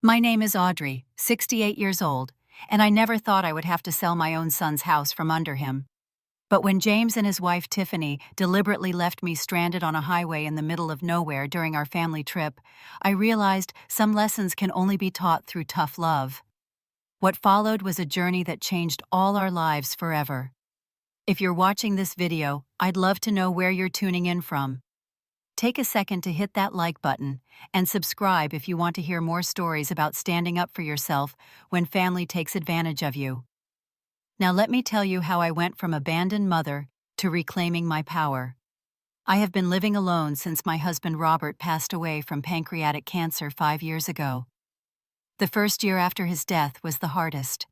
My name is Audrey, 68 years old, and I never thought I would have to sell my own son's house from under him. But when James and his wife Tiffany deliberately left me stranded on a highway in the middle of nowhere during our family trip, I realized some lessons can only be taught through tough love. What followed was a journey that changed all our lives forever. If you're watching this video, I'd love to know where you're tuning in from. Take a second to hit that like button and subscribe if you want to hear more stories about standing up for yourself when family takes advantage of you. Now let me tell you how I went from abandoned mother to reclaiming my power. I have been living alone since my husband Robert passed away from pancreatic cancer 5 years ago. The first year after his death was the hardest.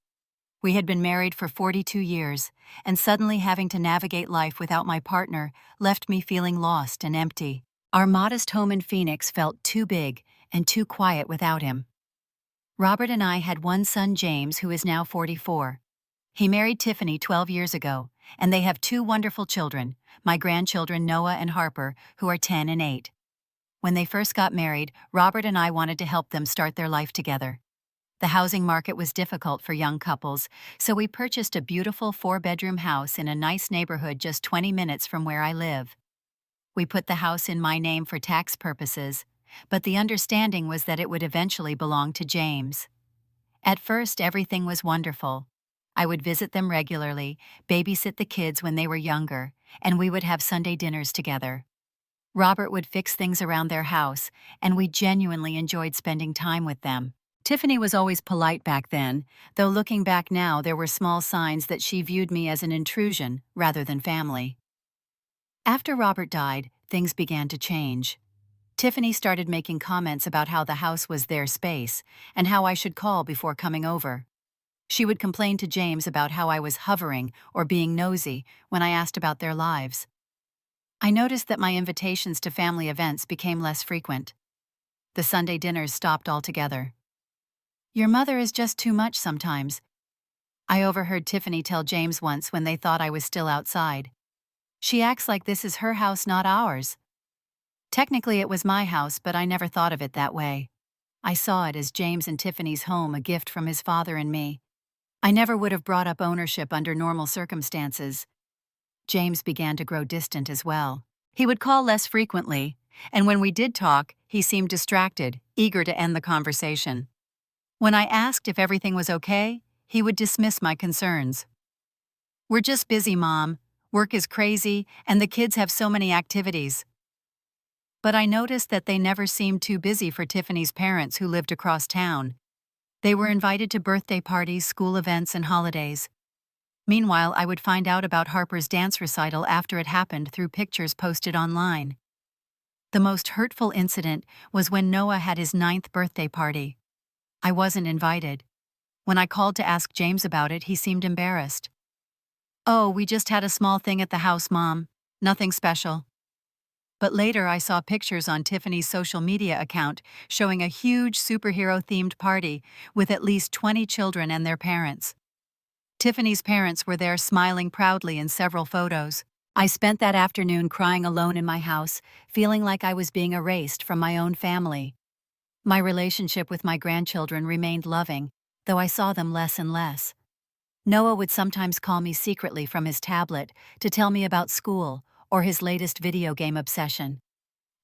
We had been married for 42 years, and suddenly having to navigate life without my partner left me feeling lost and empty. Our modest home in Phoenix felt too big and too quiet without him. Robert and I had one son, James, who is now 44. He married Tiffany 12 years ago, and they have 2 wonderful children, my grandchildren Noah and Harper, who are 10 and 8. When they first got married, Robert and I wanted to help them start their life together. The housing market was difficult for young couples, so we purchased a beautiful 4-bedroom house in a nice neighborhood just 20 minutes from where I live. We put the house in my name for tax purposes, but the understanding was that it would eventually belong to James. At first, everything was wonderful. I would visit them regularly, babysit the kids when they were younger, and we would have Sunday dinners together. Robert would fix things around their house, and we genuinely enjoyed spending time with them. Tiffany was always polite back then, though looking back now there were small signs that she viewed me as an intrusion rather than family. After Robert died, things began to change. Tiffany started making comments about how the house was their space and how I should call before coming over. She would complain to James about how I was hovering or being nosy when I asked about their lives. I noticed that my invitations to family events became less frequent. The Sunday dinners stopped altogether. "Your mother is just too much sometimes," I overheard Tiffany tell James once when they thought I was still outside. "She acts like this is her house, not ours." Technically it was my house, but I never thought of it that way. I saw it as James and Tiffany's home, a gift from his father and me. I never would have brought up ownership under normal circumstances. James began to grow distant as well. He would call less frequently, and when we did talk, he seemed distracted, eager to end the conversation. When I asked if everything was okay, he would dismiss my concerns. "We're just busy, Mom. Work is crazy, and the kids have so many activities." But I noticed that they never seemed too busy for Tiffany's parents who lived across town. They were invited to birthday parties, school events, and holidays. Meanwhile, I would find out about Harper's dance recital after it happened through pictures posted online. The most hurtful incident was when Noah had his 9th birthday party. I wasn't invited. When I called to ask James about it, he seemed embarrassed. "Oh, we just had a small thing at the house, Mom. Nothing special." But later I saw pictures on Tiffany's social media account showing a huge superhero-themed party with at least 20 children and their parents. Tiffany's parents were there smiling proudly in several photos. I spent that afternoon crying alone in my house, feeling like I was being erased from my own family. My relationship with my grandchildren remained loving, though I saw them less and less. Noah would sometimes call me secretly from his tablet to tell me about school or his latest video game obsession.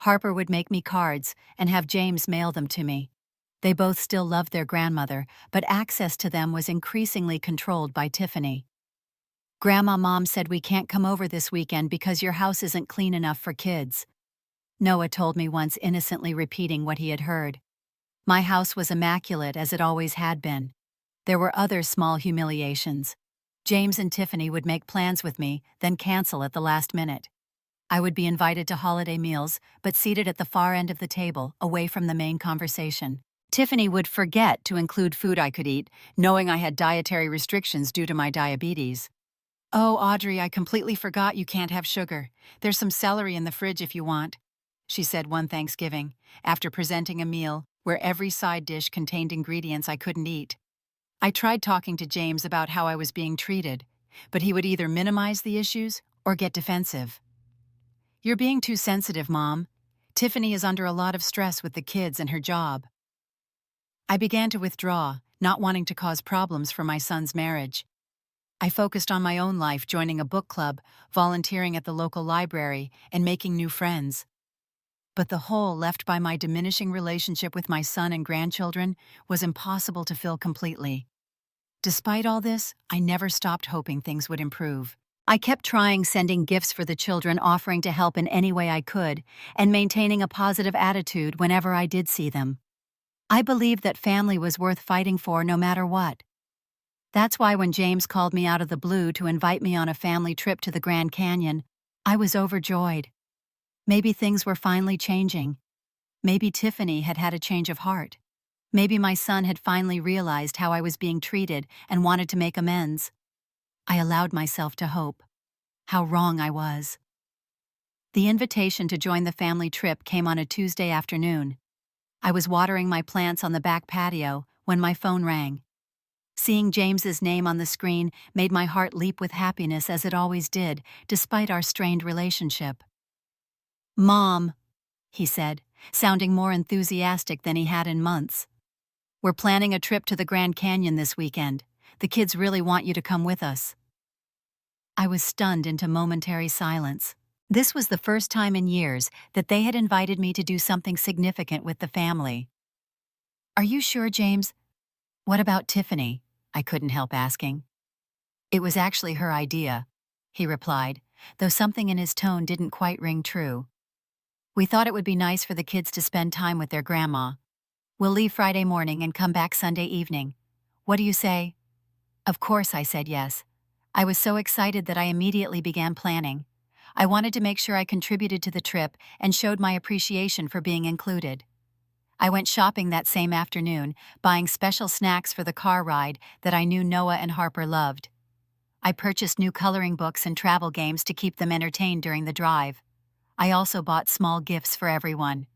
Harper would make me cards and have James mail them to me. They both still loved their grandmother, but access to them was increasingly controlled by Tiffany. "Mom said we can't come over this weekend because your house isn't clean enough for kids," Noah told me once, innocently repeating what he had heard. My house was immaculate, as it always had been. There were other small humiliations. James and Tiffany would make plans with me, then cancel at the last minute. I would be invited to holiday meals, but seated at the far end of the table, away from the main conversation. Tiffany would forget to include food I could eat, knowing I had dietary restrictions due to my diabetes. "Oh, Audrey, I completely forgot you can't have sugar. There's some celery in the fridge if you want," she said one Thanksgiving, after presenting a meal where every side dish contained ingredients I couldn't eat. I tried talking to James about how I was being treated, but he would either minimize the issues or get defensive. "You're being too sensitive, Mom. Tiffany is under a lot of stress with the kids and her job." I began to withdraw, not wanting to cause problems for my son's marriage. I focused on my own life, joining a book club, volunteering at the local library, and making new friends. But the hole left by my diminishing relationship with my son and grandchildren was impossible to fill completely. Despite all this, I never stopped hoping things would improve. I kept trying, sending gifts for the children, offering to help in any way I could, and maintaining a positive attitude whenever I did see them. I believed that family was worth fighting for no matter what. That's why when James called me out of the blue to invite me on a family trip to the Grand Canyon, I was overjoyed. Maybe things were finally changing. Maybe Tiffany had had a change of heart. Maybe my son had finally realized how I was being treated and wanted to make amends. I allowed myself to hope. How wrong I was. The invitation to join the family trip came on a Tuesday afternoon. I was watering my plants on the back patio when my phone rang. Seeing James's name on the screen made my heart leap with happiness, as it always did, despite our strained relationship. "Mom," he said, sounding more enthusiastic than he had in months. "We're planning a trip to the Grand Canyon this weekend. The kids really want you to come with us." I was stunned into momentary silence. This was the first time in years that they had invited me to do something significant with the family. "Are you sure, James? What about Tiffany?" I couldn't help asking. "It was actually her idea," he replied, though something in his tone didn't quite ring true. "We thought it would be nice for the kids to spend time with their grandma. We'll leave Friday morning and come back Sunday evening. What do you say?" Of course I said yes. I was so excited that I immediately began planning. I wanted to make sure I contributed to the trip and showed my appreciation for being included. I went shopping that same afternoon, buying special snacks for the car ride that I knew Noah and Harper loved. I purchased new coloring books and travel games to keep them entertained during the drive. I also bought small gifts for everyone.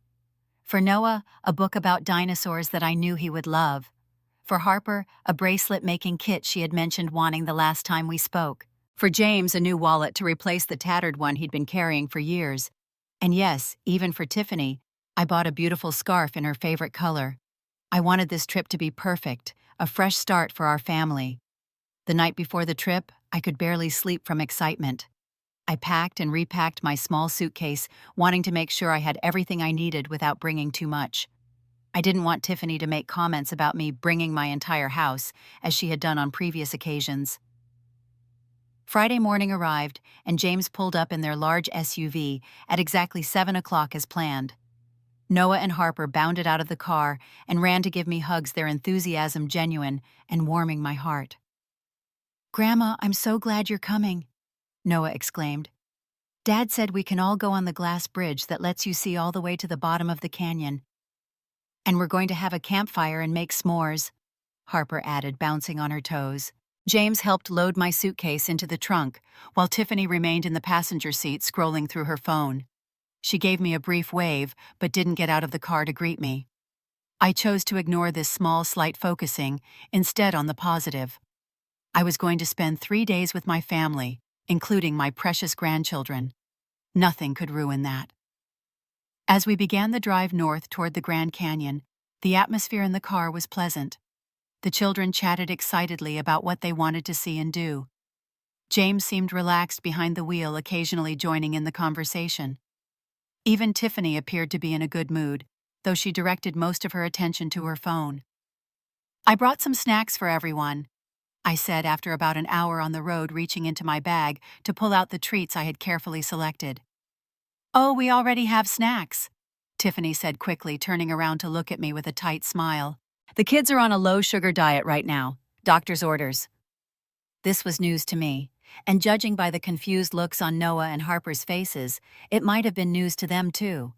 For Noah, a book about dinosaurs that I knew he would love. For Harper, a bracelet-making kit she had mentioned wanting the last time we spoke. For James, a new wallet to replace the tattered one he'd been carrying for years. And yes, even for Tiffany, I bought a beautiful scarf in her favorite color. I wanted this trip to be perfect, a fresh start for our family. The night before the trip, I could barely sleep from excitement. I packed and repacked my small suitcase, wanting to make sure I had everything I needed without bringing too much. I didn't want Tiffany to make comments about me bringing my entire house, as she had done on previous occasions. Friday morning arrived, and James pulled up in their large SUV at exactly 7 o'clock as planned. Noah and Harper bounded out of the car and ran to give me hugs, their enthusiasm genuine and warming my heart. "Grandma, I'm so glad you're coming," Noah exclaimed. "Dad said we can all go on the glass bridge that lets you see all the way to the bottom of the canyon. And we're going to have a campfire and make s'mores," Harper added, bouncing on her toes. James helped load my suitcase into the trunk, while Tiffany remained in the passenger seat scrolling through her phone. She gave me a brief wave, but didn't get out of the car to greet me. I chose to ignore this small slight, focusing instead on the positive. I was going to spend 3 days with my family, including my precious grandchildren. Nothing could ruin that. As we began the drive north toward the Grand Canyon, the atmosphere in the car was pleasant. The children chatted excitedly about what they wanted to see and do. James seemed relaxed behind the wheel, occasionally joining in the conversation. Even Tiffany appeared to be in a good mood, though she directed most of her attention to her phone. "I brought some snacks for everyone," I said after about an hour on the road, reaching into my bag to pull out the treats I had carefully selected. "Oh, we already have snacks," Tiffany said quickly, turning around to look at me with a tight smile. "The kids are on a low-sugar diet right now. Doctor's orders." This was news to me, and judging by the confused looks on Noah and Harper's faces, it might have been news to them too.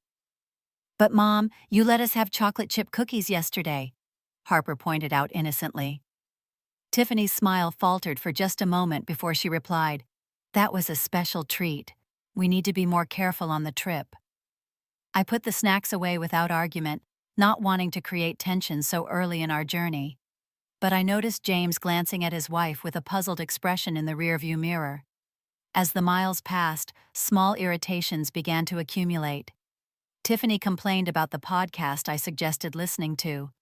"But Mom, you let us have chocolate chip cookies yesterday," Harper pointed out innocently. Tiffany's smile faltered for just a moment before she replied, "That was a special treat. We need to be more careful on the trip." I put the snacks away without argument, not wanting to create tension so early in our journey. But I noticed James glancing at his wife with a puzzled expression in the rearview mirror. As the miles passed, small irritations began to accumulate. Tiffany complained about the podcast I suggested listening to.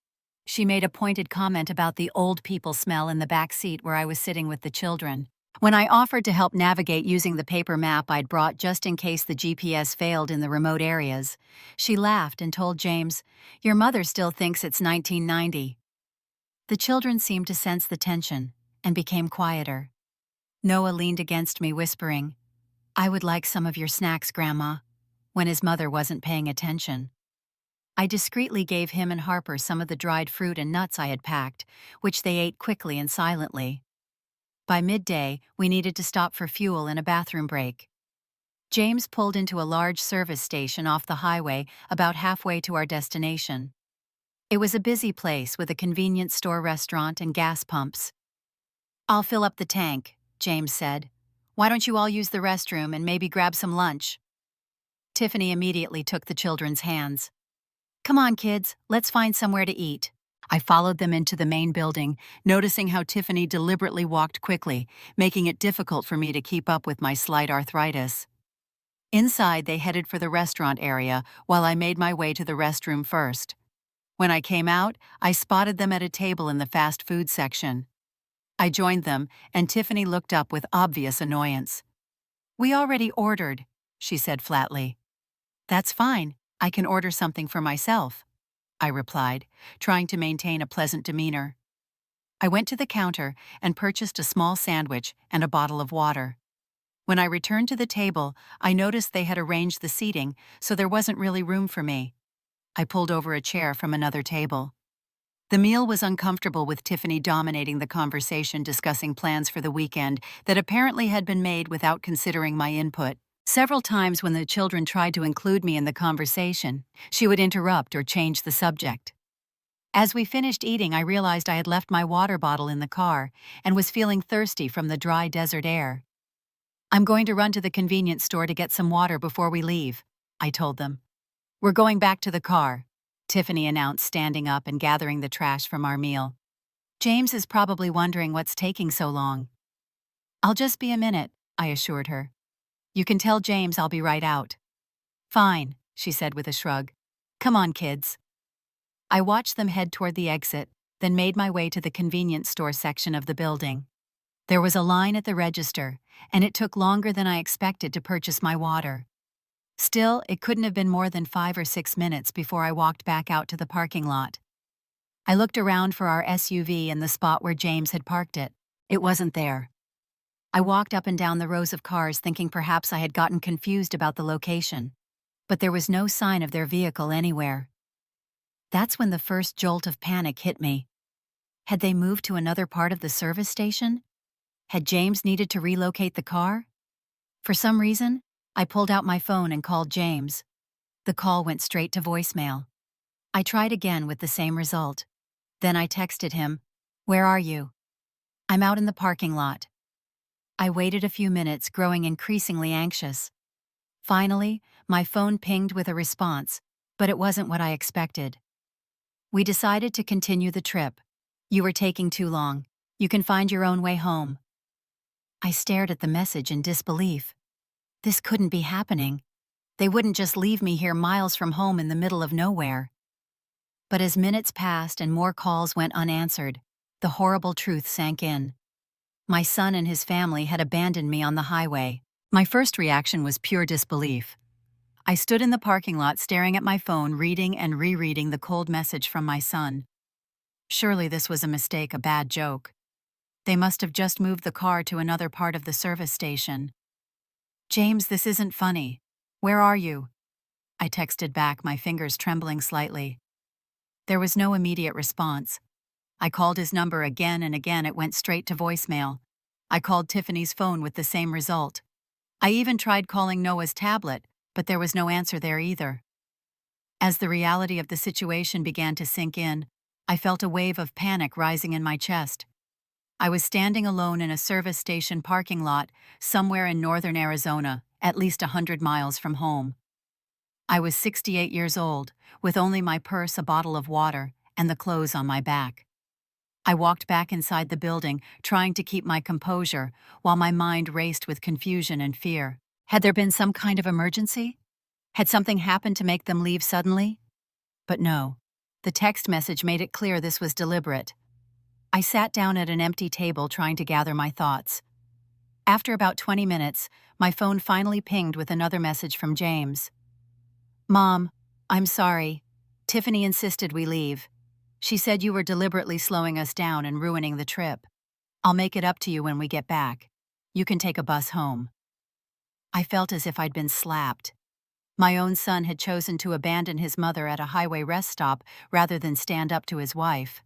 She made a pointed comment about the old people smell in the back seat where I was sitting with the children. When I offered to help navigate using the paper map I'd brought just in case the GPS failed in the remote areas, she laughed and told James, "Your mother still thinks it's 1990. The children seemed to sense the tension and became quieter. Noah leaned against me, whispering, "I would like some of your snacks, Grandma," when his mother wasn't paying attention. I discreetly gave him and Harper some of the dried fruit and nuts I had packed, which they ate quickly and silently. By midday, we needed to stop for fuel and a bathroom break. James pulled into a large service station off the highway about halfway to our destination. It was a busy place with a convenience store restaurant and gas pumps. "I'll fill up the tank," James said. "Why don't you all use the restroom and maybe grab some lunch?" Tiffany immediately took the children's hands. "Come on, kids, let's find somewhere to eat." I followed them into the main building, noticing how Tiffany deliberately walked quickly, making it difficult for me to keep up with my slight arthritis. Inside, they headed for the restaurant area, while I made my way to the restroom first. When I came out, I spotted them at a table in the fast food section. I joined them, and Tiffany looked up with obvious annoyance. "We already ordered," she said flatly. "That's fine. I can order something for myself," I replied, trying to maintain a pleasant demeanor. I went to the counter and purchased a small sandwich and a bottle of water. When I returned to the table, I noticed they had arranged the seating, so there wasn't really room for me. I pulled over a chair from another table. The meal was uncomfortable, with Tiffany dominating the conversation, discussing plans for the weekend that apparently had been made without considering my input. Several times when the children tried to include me in the conversation, she would interrupt or change the subject. As we finished eating, I realized I had left my water bottle in the car and was feeling thirsty from the dry desert air. "I'm going to run to the convenience store to get some water before we leave," I told them. "We're going back to the car," Tiffany announced, standing up and gathering the trash from our meal. "James is probably wondering what's taking so long." "I'll just be a minute," I assured her. "You can tell James I'll be right out." "Fine," she said with a shrug. "Come on, kids." I watched them head toward the exit, then made my way to the convenience store section of the building. There was a line at the register, and it took longer than I expected to purchase my water. Still, it couldn't have been more than 5 or 6 minutes before I walked back out to the parking lot. I looked around for our SUV in the spot where James had parked it. It wasn't there. I walked up and down the rows of cars, thinking perhaps I had gotten confused about the location. But there was no sign of their vehicle anywhere. That's when the first jolt of panic hit me. Had they moved to another part of the service station? Had James needed to relocate the car? For some reason, I pulled out my phone and called James. The call went straight to voicemail. I tried again with the same result. Then I texted him, "Where are you?" "I'm out in the parking lot." I waited a few minutes, growing increasingly anxious. Finally, my phone pinged with a response, but it wasn't what I expected. "We decided to continue the trip. You were taking too long. You can find your own way home." I stared at the message in disbelief. This couldn't be happening. They wouldn't just leave me here miles from home in the middle of nowhere. But as minutes passed and more calls went unanswered, the horrible truth sank in. My son and his family had abandoned me on the highway. My first reaction was pure disbelief. I stood in the parking lot staring at my phone, reading and rereading the cold message from my son. Surely this was a mistake, a bad joke. They must have just moved the car to another part of the service station. "James, this isn't funny. Where are you?" I texted back, my fingers trembling slightly. There was no immediate response. I called his number again and again. It went straight to voicemail. I called Tiffany's phone with the same result. I even tried calling Noah's tablet, but there was no answer there either. As the reality of the situation began to sink in, I felt a wave of panic rising in my chest. I was standing alone in a service station parking lot somewhere in northern Arizona, at least 100 miles from home. I was 68 years old, with only my purse, a bottle of water, and the clothes on my back. I walked back inside the building, trying to keep my composure, while my mind raced with confusion and fear. Had there been some kind of emergency? Had something happened to make them leave suddenly? But no. The text message made it clear this was deliberate. I sat down at an empty table trying to gather my thoughts. After about 20 minutes, my phone finally pinged with another message from James. "Mom, I'm sorry. Tiffany insisted we leave. She said you were deliberately slowing us down and ruining the trip. I'll make it up to you when we get back. You can take a bus home." I felt as if I'd been slapped. My own son had chosen to abandon his mother at a highway rest stop rather than stand up to his wife.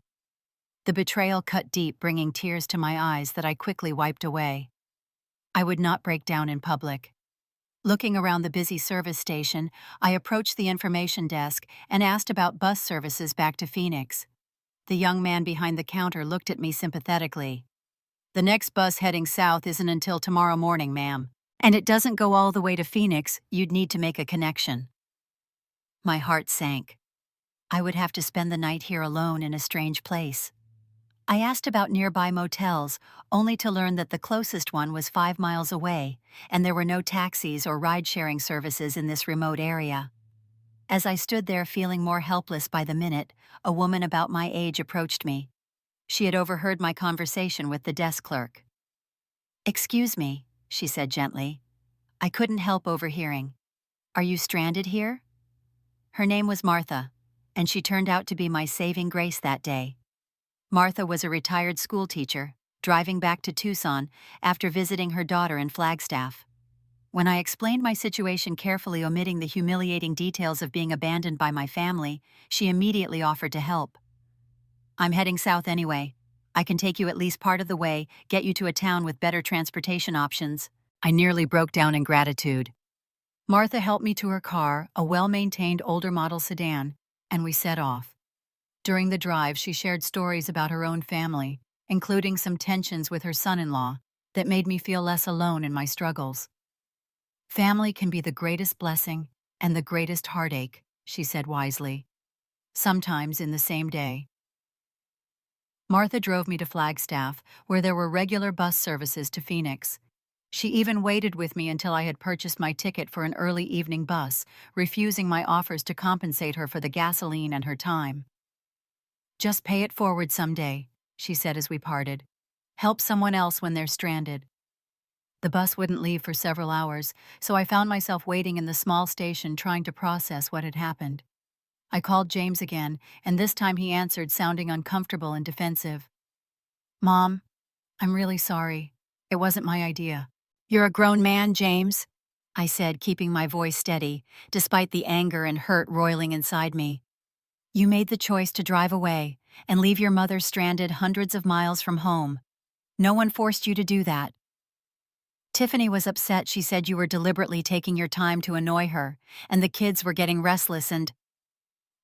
The betrayal cut deep, bringing tears to my eyes that I quickly wiped away. I would not break down in public. Looking around the busy service station, I approached the information desk and asked about bus services back to Phoenix. The young man behind the counter looked at me sympathetically. "The next bus heading south isn't until tomorrow morning, ma'am. And it doesn't go all the way to Phoenix, you'd need to make a connection." My heart sank. I would have to spend the night here alone in a strange place. I asked about nearby motels, only to learn that the closest one was 5 miles away, and there were no taxis or ride-sharing services in this remote area. As I stood there feeling more helpless by the minute, a woman about my age approached me. She had overheard my conversation with the desk clerk. "Excuse me," she said gently. I couldn't help overhearing. "Are you stranded here?" Her name was Martha, and she turned out to be my saving grace that day. Martha was a retired schoolteacher, driving back to Tucson after visiting her daughter in Flagstaff. When I explained my situation, carefully omitting the humiliating details of being abandoned by my family, she immediately offered to help. "I'm heading south anyway. I can take you at least part of the way, get you to a town with better transportation options." I nearly broke down in gratitude. Martha helped me to her car, a well-maintained older model sedan, and we set off. During the drive, she shared stories about her own family, including some tensions with her son-in-law, that made me feel less alone in my struggles. "Family can be the greatest blessing and the greatest heartache," she said wisely. "Sometimes in the same day." Martha drove me to Flagstaff, where there were regular bus services to Phoenix. She even waited with me until I had purchased my ticket for an early evening bus, refusing my offers to compensate her for the gasoline and her time. "Just pay it forward someday," she said as we parted. "Help someone else when they're stranded." The bus wouldn't leave for several hours, so I found myself waiting in the small station trying to process what had happened. I called James again, and this time he answered, sounding uncomfortable and defensive. "Mom, I'm really sorry. It wasn't my idea." "You're a grown man, James," I said, keeping my voice steady, despite the anger and hurt roiling inside me. "You made the choice to drive away and leave your mother stranded hundreds of miles from home. No one forced you to do that. Tiffany was upset. She said you were deliberately taking your time to annoy her, and the kids were getting restless and—"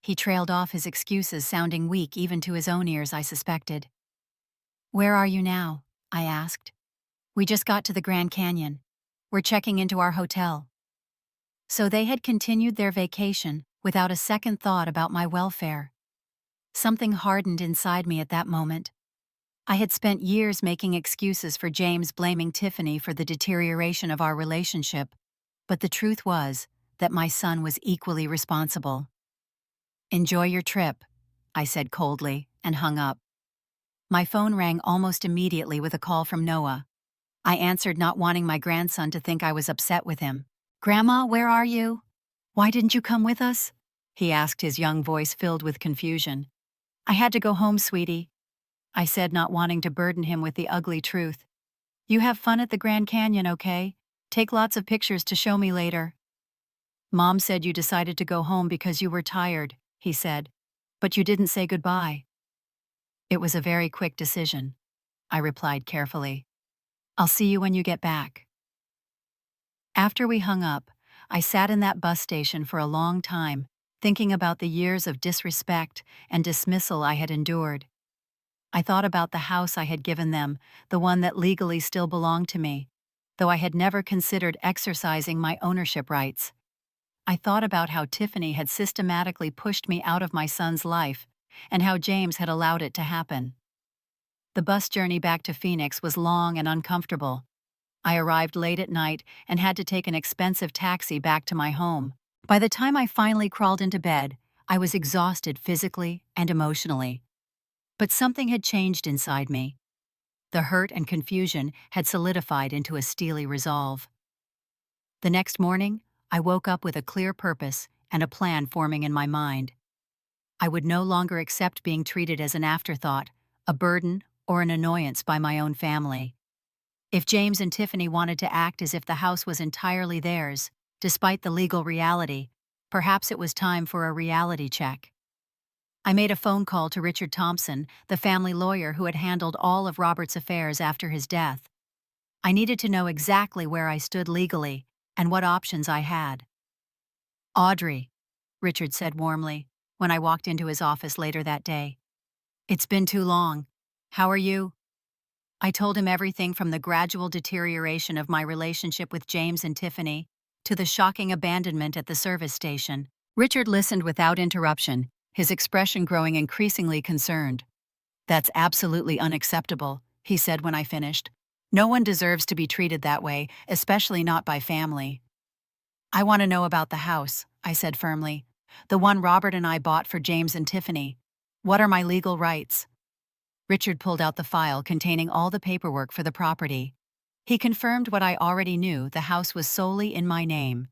He trailed off, his excuses sounding weak even to his own ears, I suspected. "Where are you now?" I asked. "We just got to the Grand Canyon. We're checking into our hotel." So they had continued their vacation without a second thought about my welfare. Something hardened inside me at that moment. I had spent years making excuses for James, blaming Tiffany for the deterioration of our relationship, but the truth was that my son was equally responsible. "Enjoy your trip," I said coldly, and hung up. My phone rang almost immediately with a call from Noah. I answered, not wanting my grandson to think I was upset with him. "Grandma, where are you? Why didn't you come with us?" he asked, his young voice filled with confusion. "I had to go home, sweetie," I said, not wanting to burden him with the ugly truth. "You have fun at the Grand Canyon, okay? Take lots of pictures to show me later." "Mom said you decided to go home because you were tired," he said, "but you didn't say goodbye." "It was a very quick decision," I replied carefully. "I'll see you when you get back." After we hung up, I sat in that bus station for a long time, thinking about the years of disrespect and dismissal I had endured. I thought about the house I had given them, the one that legally still belonged to me, though I had never considered exercising my ownership rights. I thought about how Tiffany had systematically pushed me out of my son's life, and how James had allowed it to happen. The bus journey back to Phoenix was long and uncomfortable. I arrived late at night and had to take an expensive taxi back to my home. By the time I finally crawled into bed, I was exhausted physically and emotionally. But something had changed inside me. The hurt and confusion had solidified into a steely resolve. The next morning, I woke up with a clear purpose and a plan forming in my mind. I would no longer accept being treated as an afterthought, a burden, or an annoyance by my own family. If James and Tiffany wanted to act as if the house was entirely theirs, despite the legal reality, perhaps it was time for a reality check. I made a phone call to Richard Thompson, the family lawyer who had handled all of Robert's affairs after his death. I needed to know exactly where I stood legally and what options I had. "Audrey," Richard said warmly when I walked into his office later that day. "It's been too long. How are you?" I told him everything from the gradual deterioration of my relationship with James and Tiffany to the shocking abandonment at the service station. Richard listened without interruption, his expression growing increasingly concerned. "That's absolutely unacceptable," he said when I finished. "No one deserves to be treated that way, especially not by family." "I want to know about the house," I said firmly. "The one Robert and I bought for James and Tiffany. What are my legal rights?" Richard pulled out the file containing all the paperwork for the property. He confirmed what I already knew: the house was solely in my name.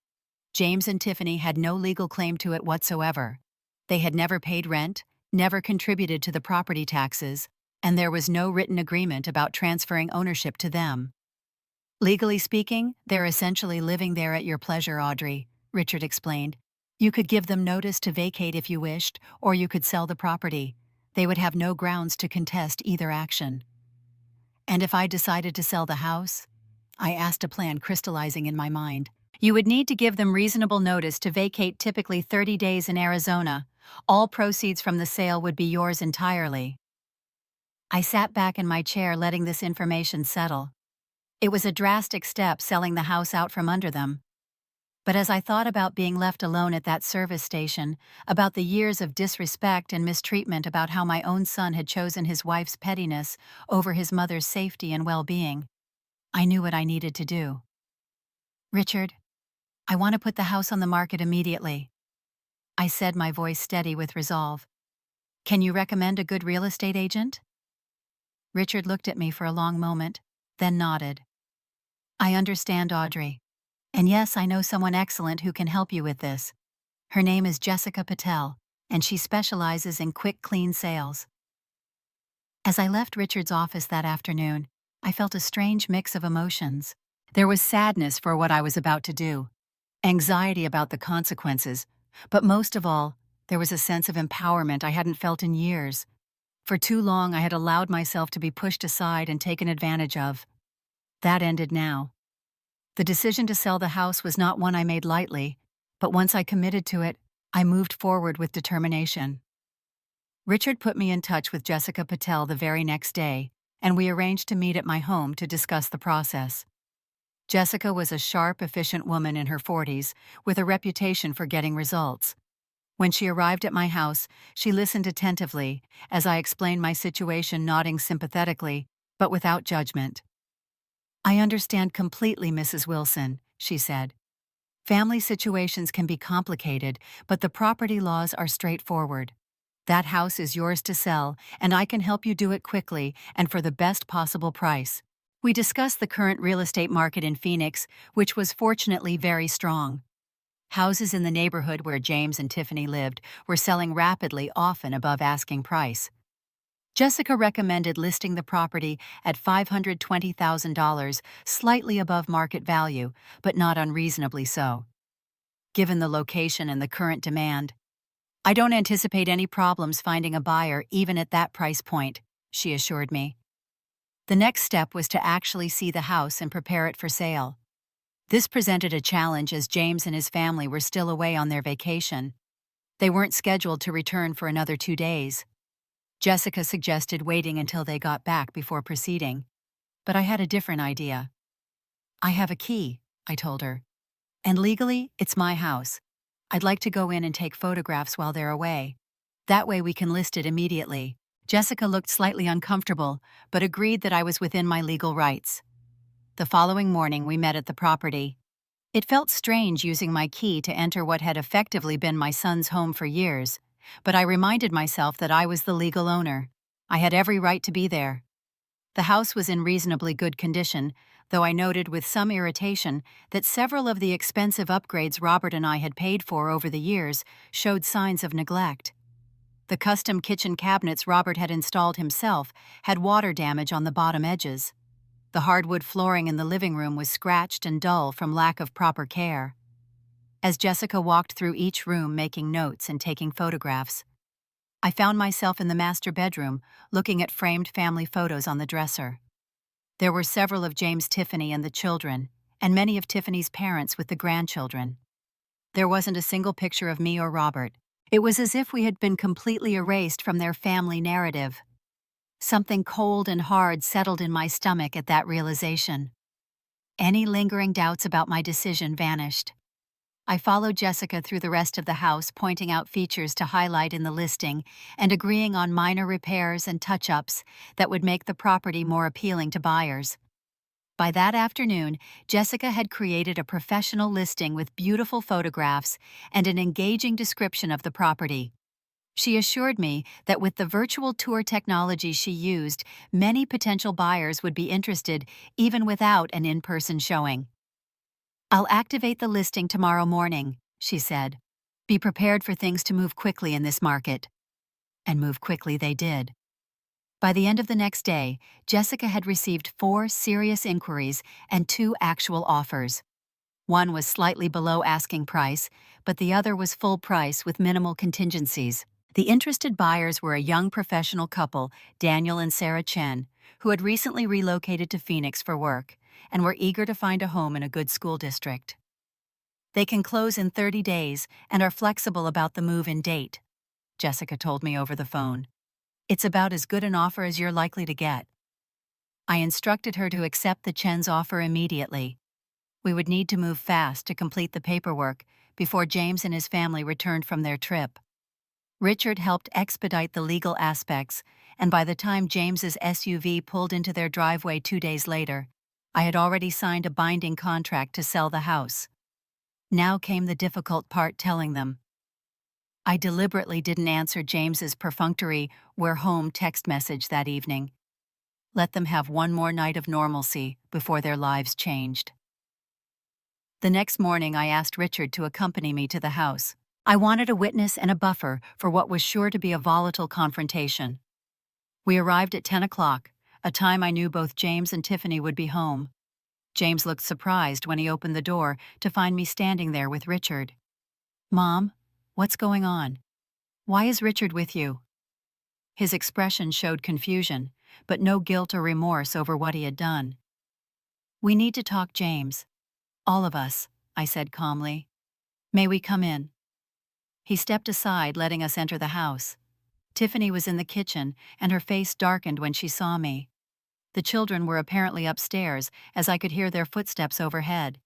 James and Tiffany had no legal claim to it whatsoever. They had never paid rent, never contributed to the property taxes, and there was no written agreement about transferring ownership to them. "Legally speaking, they're essentially living there at your pleasure, Audrey," Richard explained. "You could give them notice to vacate if you wished, or you could sell the property. They would have no grounds to contest either action." "And if I decided to sell the house?" I asked, a plan crystallizing in my mind. "You would need to give them reasonable notice to vacate, typically 30 days in Arizona. All proceeds from the sale would be yours entirely." I sat back in my chair, letting this information settle. It was a drastic step, selling the house out from under them. But as I thought about being left alone at that service station, about the years of disrespect and mistreatment, about how my own son had chosen his wife's pettiness over his mother's safety and well-being, I knew what I needed to do. "Richard, I want to put the house on the market immediately," I said, my voice steady with resolve. "Can you recommend a good real estate agent?" Richard looked at me for a long moment, then nodded. "I understand, Audrey. And yes, I know someone excellent who can help you with this. Her name is Jessica Patel, and she specializes in quick, clean sales." As I left Richard's office that afternoon, I felt a strange mix of emotions. There was sadness for what I was about to do, anxiety about the consequences, but most of all, there was a sense of empowerment I hadn't felt in years. For too long, I had allowed myself to be pushed aside and taken advantage of. That ended now. The decision to sell the house was not one I made lightly, but once I committed to it, I moved forward with determination. Richard put me in touch with Jessica Patel the very next day, and we arranged to meet at my home to discuss the process. Jessica was a sharp, efficient woman in her 40s, with a reputation for getting results. When she arrived at my house, she listened attentively as I explained my situation, nodding sympathetically, but without judgment. "I understand completely, Mrs. Wilson," she said. "Family situations can be complicated, but the property laws are straightforward. That house is yours to sell, and I can help you do it quickly and for the best possible price." We discussed the current real estate market in Phoenix, which was fortunately very strong. Houses in the neighborhood where James and Tiffany lived were selling rapidly, often above asking price. Jessica recommended listing the property at $520,000, slightly above market value, but not unreasonably so. Given the location and the current demand, "I don't anticipate any problems finding a buyer even at that price point," she assured me. The next step was to actually see the house and prepare it for sale. This presented a challenge as James and his family were still away on their vacation. They weren't scheduled to return for another 2 days. Jessica suggested waiting until they got back before proceeding, but I had a different idea. "I have a key," I told her, "and legally, it's my house. I'd like to go in and take photographs while they're away. That way we can list it immediately." Jessica looked slightly uncomfortable, but agreed that I was within my legal rights. The following morning, we met at the property. It felt strange using my key to enter what had effectively been my son's home for years. but I reminded myself that I was the legal owner. I had every right to be there. The house was in reasonably good condition, though I noted with some irritation that several of the expensive upgrades Robert and I had paid for over the years showed signs of neglect. The custom kitchen cabinets Robert had installed himself had water damage on the bottom edges. The hardwood flooring in the living room was scratched and dull from lack of proper care. As Jessica walked through each room making notes and taking photographs, I found myself in the master bedroom looking at framed family photos on the dresser. There were several of James, Tiffany, and the children, and many of Tiffany's parents with the grandchildren. There wasn't a single picture of me or Robert. It was as if we had been completely erased from their family narrative. Something cold and hard settled in my stomach at that realization. Any lingering doubts about my decision vanished. I followed Jessica through the rest of the house, pointing out features to highlight in the listing and agreeing on minor repairs and touch-ups that would make the property more appealing to buyers. By that afternoon, Jessica had created a professional listing with beautiful photographs and an engaging description of the property. She assured me that with the virtual tour technology she used, many potential buyers would be interested even without an in-person showing. "I'll activate the listing tomorrow morning," she said. "Be prepared for things to move quickly in this market." And move quickly they did. By the end of the next day, Jessica had received 4 serious inquiries and 2 actual offers. One was slightly below asking price, but the other was full price with minimal contingencies. The interested buyers were a young professional couple, Daniel and Sarah Chen, who had recently relocated to Phoenix for work and were eager to find a home in a good school district. "They can close in 30 days and are flexible about the move-in date," Jessica told me over the phone. "It's about as good an offer as you're likely to get." I instructed her to accept the Chen's offer immediately. We would need to move fast to complete the paperwork before James and his family returned from their trip. Richard helped expedite the legal aspects, and by the time James's SUV pulled into their driveway 2 days later, I had already signed a binding contract to sell the house. Now came the difficult part, telling them. I deliberately didn't answer James's perfunctory "we're home" text message that evening. Let them have one more night of normalcy before their lives changed. The next morning I asked Richard to accompany me to the house. I wanted a witness and a buffer for what was sure to be a volatile confrontation. We arrived at 10 o'clock, a time I knew both James and Tiffany would be home. James looked surprised when he opened the door to find me standing there with Richard. "Mom, what's going on? Why is Richard with you?" His expression showed confusion, but no guilt or remorse over what he had done. "We need to talk, James. All of us," I said calmly. "May we come in?" He stepped aside, letting us enter the house. Tiffany was in the kitchen, and her face darkened when she saw me. The children were apparently upstairs, as I could hear their footsteps overhead.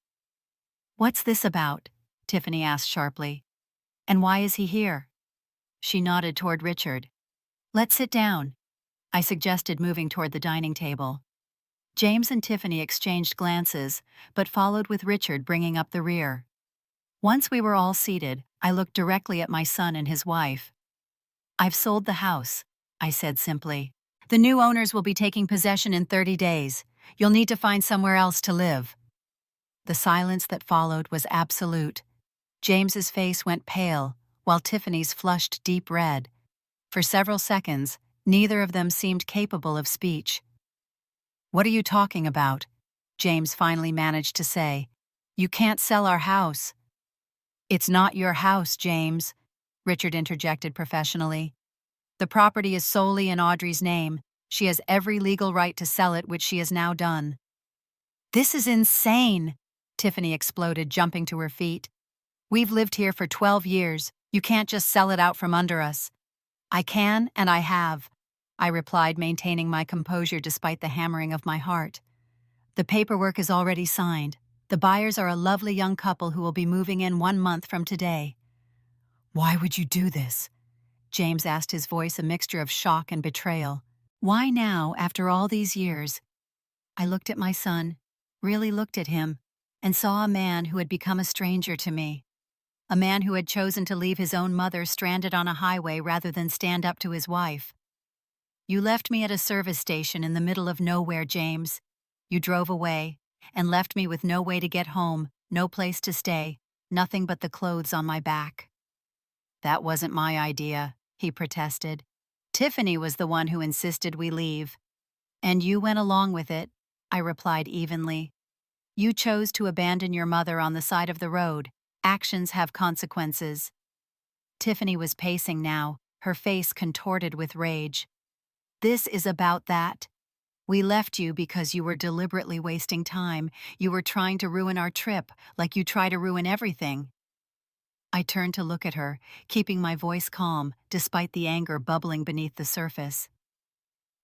"What's this about?" Tiffany asked sharply. "And why is he here?" She nodded toward Richard. "Let's sit down," I suggested, moving toward the dining table. James and Tiffany exchanged glances, but followed with Richard bringing up the rear. Once we were all seated, I looked directly at my son and his wife. "I've sold the house," I said simply. "The new owners will be taking possession in 30 days. You'll need to find somewhere else to live." The silence that followed was absolute. James's face went pale, while Tiffany's flushed deep red. For several seconds, neither of them seemed capable of speech. "What are you talking about?" James finally managed to say. "You can't sell our house." "It's not your house, James," Richard interjected professionally. "The property is solely in Audrey's name. She has every legal right to sell it, which she has now done." "This is insane!" Tiffany exploded, jumping to her feet. "We've lived here for 12 years. You can't just sell it out from under us." "I can, and I have," I replied, maintaining my composure despite the hammering of my heart. "The paperwork is already signed. The buyers are a lovely young couple who will be moving in 1 month from today." "Why would you do this?" James asked, his voice a mixture of shock and betrayal. "Why now, after all these years?" I looked at my son, really looked at him, and saw a man who had become a stranger to me. a man who had chosen to leave his own mother stranded on a highway rather than stand up to his wife. You left me at a service station in the middle of nowhere, James. You drove away and left me with no way to get home, no place to stay, nothing but the clothes on my back. That wasn't my idea, he protested. Tiffany was the one who insisted we leave. And you went along with it, I replied evenly. You chose to abandon your mother on the side of the road. Actions have consequences. Tiffany was pacing now, her face contorted with rage. This is about that. We left you because you were deliberately wasting time. You were trying to ruin our trip, like you try to ruin everything. I turned to look at her, keeping my voice calm, despite the anger bubbling beneath the surface.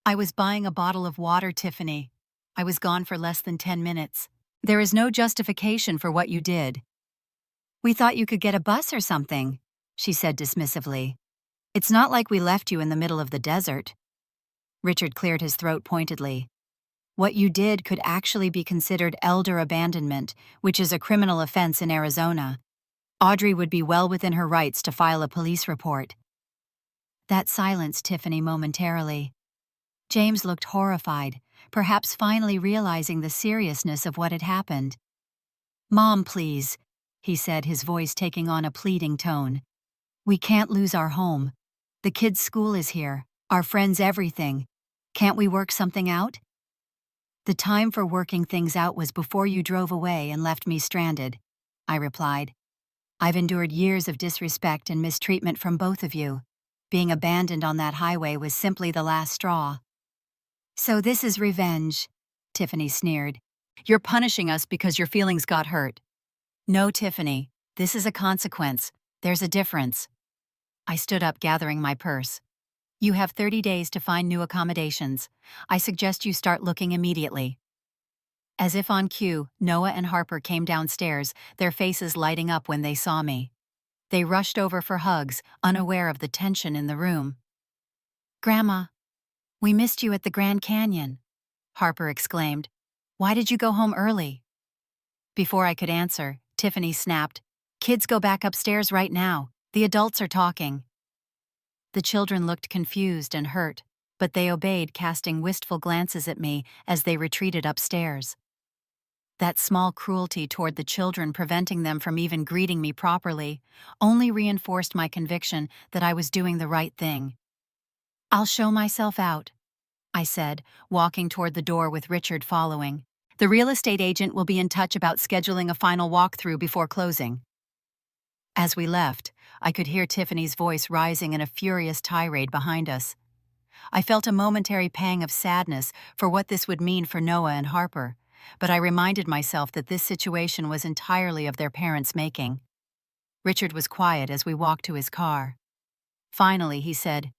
I was buying a bottle of water, Tiffany. I was gone for less than 10 minutes. There is no justification for what you did. We thought you could get a bus or something, she said dismissively. It's not like we left you in the middle of the desert. Richard cleared his throat pointedly. What you did could actually be considered elder abandonment, which is a criminal offense in Arizona. Audrey would be well within her rights to file a police report. That silenced Tiffany momentarily. James looked horrified, perhaps finally realizing the seriousness of what had happened. Mom, please, he said, his voice taking on a pleading tone. We can't lose our home. The kids' school is here, our friends' everything. Can't we work something out? The time for working things out was before you drove away and left me stranded, I replied. I've endured years of disrespect and mistreatment from both of you. Being abandoned on that highway was simply the last straw. So this is revenge, Tiffany sneered. You're punishing us because your feelings got hurt. No, Tiffany, this is a consequence. There's a difference. I stood up, gathering my purse. You have 30 days to find new accommodations. I suggest you start looking immediately. As if on cue, Noah and Harper came downstairs, their faces lighting up when they saw me. They rushed over for hugs, unaware of the tension in the room. Grandma, we missed you at the Grand Canyon, Harper exclaimed. Why did you go home early? Before I could answer, Tiffany snapped, Kids, go back upstairs right now. The adults are talking. The children looked confused and hurt, but they obeyed, casting wistful glances at me as they retreated upstairs. That small cruelty toward the children, preventing them from even greeting me properly, only reinforced my conviction that I was doing the right thing. I'll show myself out, I said, walking toward the door with Richard following. The real estate agent will be in touch about scheduling a final walkthrough before closing. As we left, I could hear Tiffany's voice rising in a furious tirade behind us. I felt a momentary pang of sadness for what this would mean for Noah and Harper, but I reminded myself that this situation was entirely of their parents' making. Richard was quiet as we walked to his car. Finally, he said,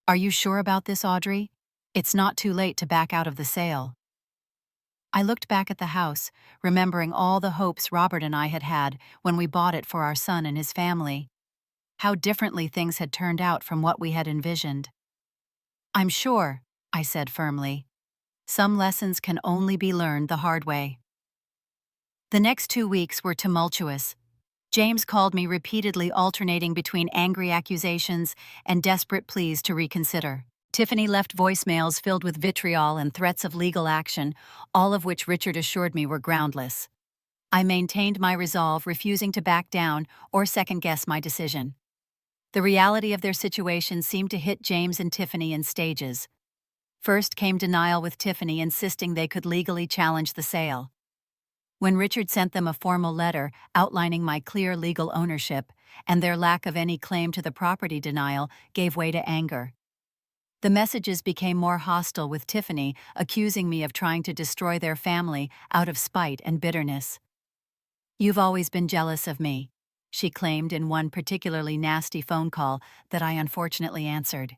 Are you sure about this, Audrey? It's not too late to back out of the sale. I looked back at the house, remembering all the hopes Robert and I had had when we bought it for our son and his family. How differently things had turned out from what we had envisioned. I'm sure, I said firmly. Some lessons can only be learned the hard way. The next 2 weeks were tumultuous. James called me repeatedly, alternating between angry accusations and desperate pleas to reconsider. Tiffany left voicemails filled with vitriol and threats of legal action, all of which Richard assured me were groundless. I maintained my resolve, refusing to back down or second-guess my decision. The reality of their situation seemed to hit James and Tiffany in stages. First came denial, with Tiffany insisting they could legally challenge the sale. When Richard sent them a formal letter outlining my clear legal ownership and their lack of any claim to the property, denial gave way to anger. The messages became more hostile, with Tiffany accusing me of trying to destroy their family out of spite and bitterness. You've always been jealous of me, she claimed in one particularly nasty phone call that I unfortunately answered.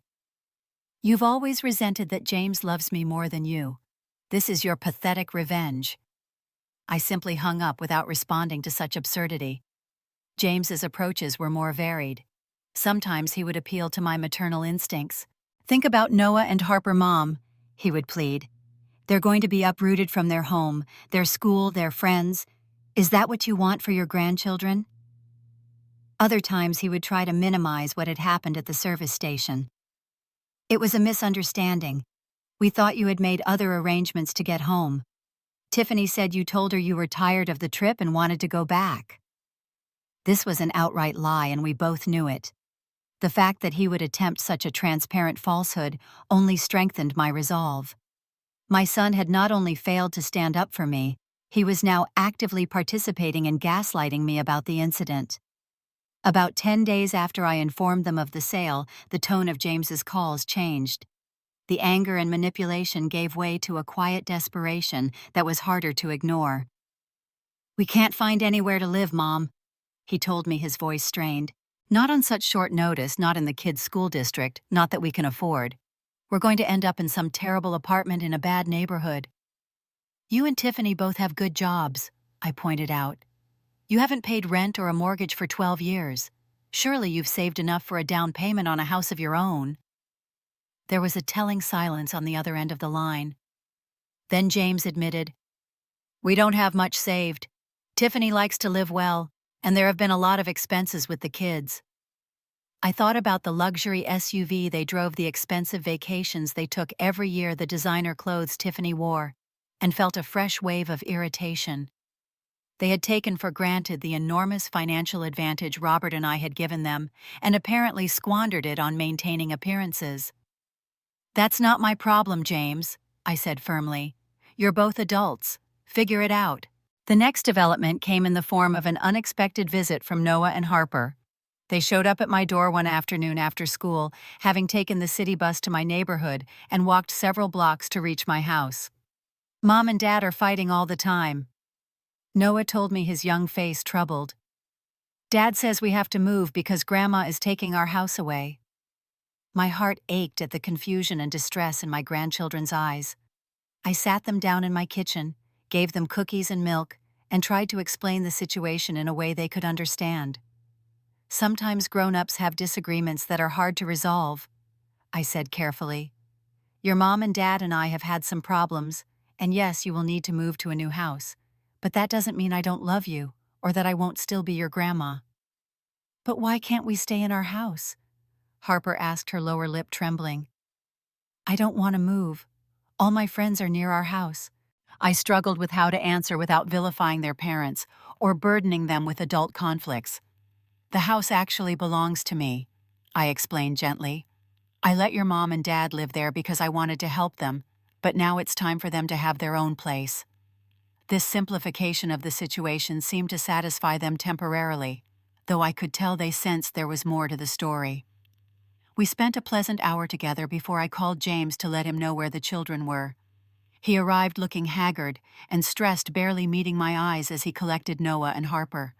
You've always resented that James loves me more than you. This is your pathetic revenge. I simply hung up without responding to such absurdity. James's approaches were more varied. Sometimes he would appeal to my maternal instincts. Think about Noah and Harper, Mom, he would plead. They're going to be uprooted from their home, their school, their friends. Is that what you want for your grandchildren? Other times he would try to minimize what had happened at the service station. "It was a misunderstanding. We thought you had made other arrangements to get home. Tiffany said you told her you were tired of the trip and wanted to go back." This was an outright lie, and we both knew it. The fact that he would attempt such a transparent falsehood only strengthened my resolve. My son had not only failed to stand up for me, he was now actively participating in gaslighting me about the incident. About 10 days after I informed them of the sale, the tone of James's calls changed. The anger and manipulation gave way to a quiet desperation that was harder to ignore. "We can't find anywhere to live, Mom," he told me, his voice strained. "Not on such short notice, not in the kids' school district, not that we can afford. We're going to end up in some terrible apartment in a bad neighborhood." "You and Tiffany both have good jobs," I pointed out. "You haven't paid rent or a mortgage for 12 years. Surely you've saved enough for a down payment on a house of your own." There was a telling silence on the other end of the line. Then James admitted, "We don't have much saved. Tiffany likes to live well, and there have been a lot of expenses with the kids." I thought about the luxury SUV they drove, the expensive vacations they took every year, the designer clothes Tiffany wore, and felt a fresh wave of irritation. They had taken for granted the enormous financial advantage Robert and I had given them, and apparently squandered it on maintaining appearances. "That's not my problem, James," I said firmly. "You're both adults. Figure it out." The next development came in the form of an unexpected visit from Noah and Harper. They showed up at my door one afternoon after school, having taken the city bus to my neighborhood and walked several blocks to reach my house. "Mom and Dad are fighting all the time," Noah told me, his young face troubled. "Dad says we have to move because Grandma is taking our house away." My heart ached at the confusion and distress in my grandchildren's eyes. I sat them down in my kitchen, gave them cookies and milk, and tried to explain the situation in a way they could understand. "Sometimes grown-ups have disagreements that are hard to resolve," I said carefully. "Your mom and dad and I have had some problems, and yes, you will need to move to a new house. But that doesn't mean I don't love you, or that I won't still be your grandma." "But why can't we stay in our house?" Harper asked, her lower lip trembling. "I don't want to move. All my friends are near our house." I struggled with how to answer without vilifying their parents or burdening them with adult conflicts. "The house actually belongs to me," I explained gently. "I let your mom and dad live there because I wanted to help them, but now it's time for them to have their own place." This simplification of the situation seemed to satisfy them temporarily, though I could tell they sensed there was more to the story. We spent a pleasant hour together before I called James to let him know where the children were. He arrived looking haggard and stressed, barely meeting my eyes as he collected Noah and Harper.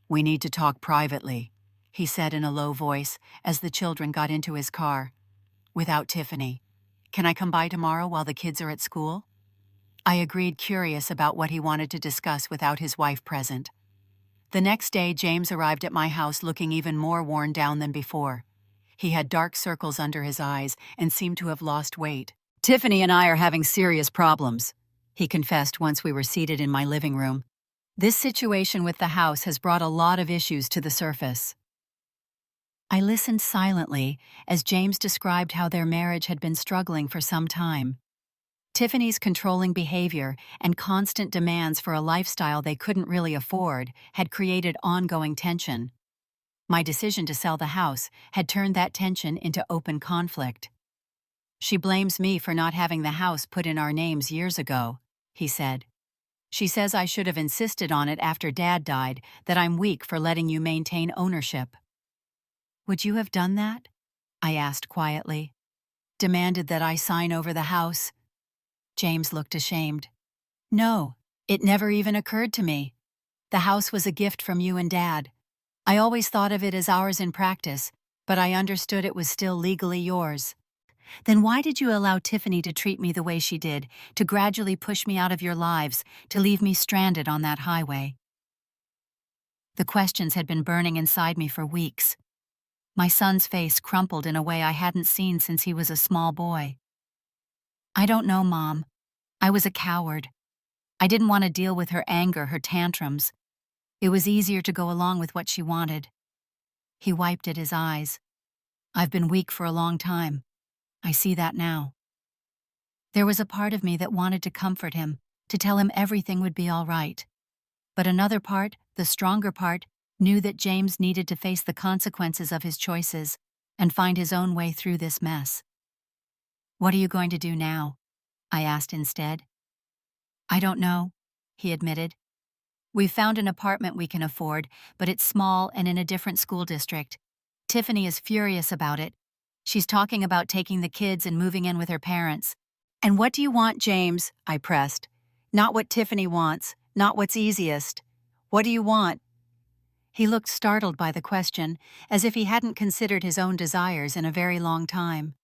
"We need to talk privately," he said in a low voice as the children got into his car. "Without Tiffany. Can I come by tomorrow while the kids are at school?" I agreed, curious about what he wanted to discuss without his wife present. The next day, James arrived at my house looking even more worn down than before. He had dark circles under his eyes and seemed to have lost weight. "Tiffany and I are having serious problems," he confessed once we were seated in my living room. "This situation with the house has brought a lot of issues to the surface." I listened silently as James described how their marriage had been struggling for some time. Tiffany's controlling behavior and constant demands for a lifestyle they couldn't really afford had created ongoing tension. My decision to sell the house had turned that tension into open conflict. "She blames me for not having the house put in our names years ago," he said. "She says I should have insisted on it after Dad died, that I'm weak for letting you maintain ownership." "Would you have done that?" I asked quietly. "Demanded that I sign over the house?" James looked ashamed. "No, it never even occurred to me. The house was a gift from you and Dad. I always thought of it as ours in practice, but I understood it was still legally yours." "Then why did you allow Tiffany to treat me the way she did, to gradually push me out of your lives, to leave me stranded on that highway?" The questions had been burning inside me for weeks. My son's face crumpled in a way I hadn't seen since he was a small boy. "I don't know, Mom. I was a coward. I didn't want to deal with her anger, her tantrums. It was easier to go along with what she wanted." He wiped at his eyes. I've been weak for a long time. I see that now. There was a part of me that wanted to comfort him, to tell him everything would be all right. But another part, the stronger part, knew that James needed to face the consequences of his choices and find his own way through this mess. What are you going to do now? I asked instead. I don't know, he admitted. We've found an apartment we can afford, but it's small and in a different school district. Tiffany is furious about it. She's talking about taking the kids and moving in with her parents. And what do you want, James? I pressed. Not what Tiffany wants, not what's easiest. What do you want? He looked startled by the question, as if he hadn't considered his own desires in a very long time.